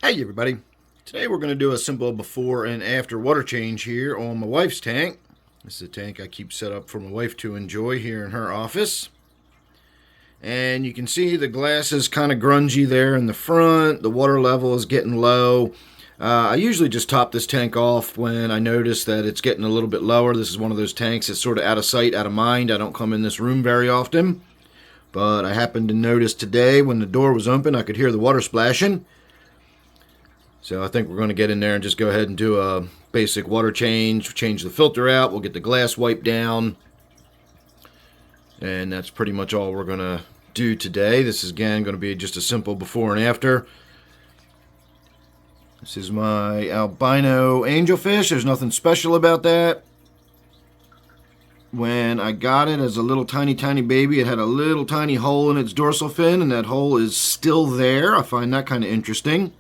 Hey everybody, today we're going to do a simple before and after water change here on my wife's tank. This is a tank I keep set up for my wife to enjoy here in her office. And you can see the glass is kind of grungy there in the front, the water level is getting low. I usually just top this tank off when I notice that it's getting a little bit lower. This is one of those tanks that's sort of out of sight, out of mind. I don't come in this room very often. But I happened to notice today when the door was open, I could hear the water splashing. So I think we're going to get in there and just go ahead and do a basic water change the filter out, we'll get the glass wiped down, and that's pretty much all we're going to do today. This is again going to be just a simple before and after. This is my albino angelfish. There's nothing special about that. When I got it as a little tiny baby, it had a little tiny hole in its dorsal fin, and that hole is still there. I find that kind of interesting.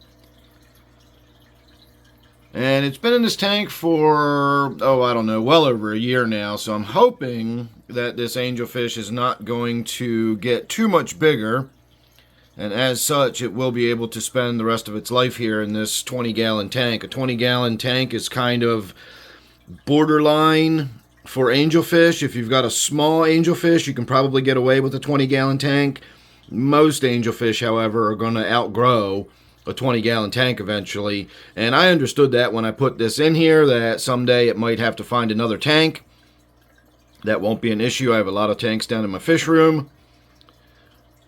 And it's been in this tank for, I don't know, well over a year now. So I'm hoping that this angelfish is not going to get too much bigger. And as such, it will be able to spend the rest of its life here in this 20-gallon tank. A 20-gallon tank is kind of borderline for angelfish. If you've got a small angelfish, you can probably get away with a 20-gallon tank. Most angelfish, however, are going to outgrow a 20-gallon tank eventually, and I understood that when I put this in here, that someday it might have to find another tank. That won't be an issue. I have a lot of tanks down in my fish room,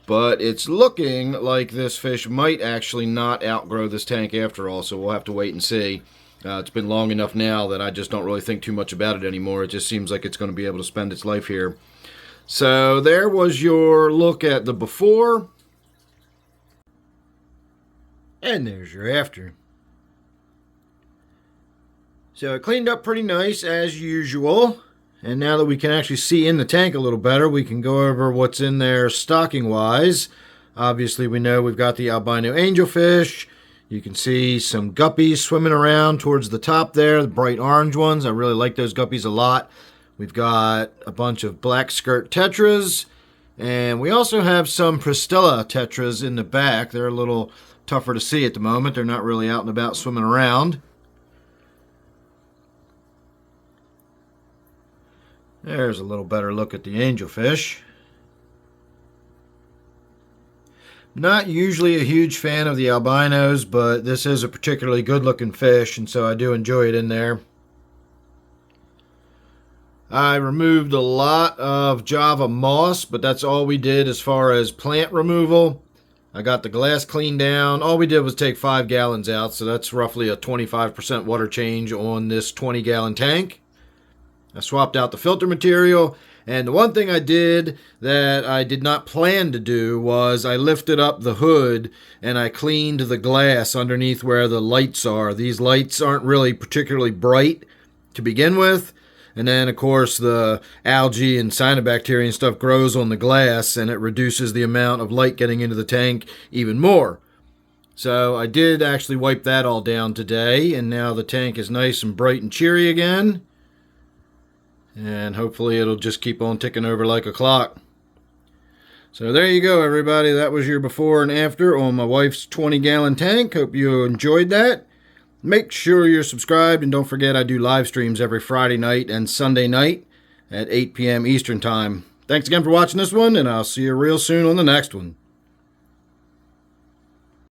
but it's looking like this fish might actually not outgrow this tank after all, so we'll have to wait and see. It's been long enough now that I just don't really think too much about it anymore. It just seems like it's going to be able to spend its life here. So there was your look at the before. And there's your after. So it cleaned up pretty nice as usual. And now that we can actually see in the tank a little better, we can go over what's in there stocking wise. Obviously we know we've got the albino angelfish. You can see some guppies swimming around towards the top there, the bright orange ones. I really like those guppies a lot. We've got a bunch of black skirt tetras. And we also have some Pristella tetras in the back. They're a little tougher to see at the moment. They're not really out and about swimming around. There's a little better look at the angelfish. Not usually a huge fan of the albinos, but this is a particularly good looking fish, and so I do enjoy it in there. I removed a lot of Java moss, but that's all we did as far as plant removal. I got the glass cleaned down. All we did was take 5 gallons out, so that's roughly a 25% water change on this 20-gallon tank. I swapped out the filter material, and the one thing I did that I did not plan to do was I lifted up the hood and I cleaned the glass underneath where the lights are. These lights aren't really particularly bright to begin with. And then, of course, the algae and cyanobacteria and stuff grows on the glass, and it reduces the amount of light getting into the tank even more. So I did actually wipe that all down today, and now the tank is nice and bright and cheery again. And hopefully it'll just keep on ticking over like a clock. So there you go, everybody. That was your before and after on my wife's 20-gallon tank. Hope you enjoyed that. Make sure you're subscribed, and don't forget I do live streams every Friday night and Sunday night at 8 p.m. Eastern Time. Thanks again for watching this one, and I'll see you real soon on the next one.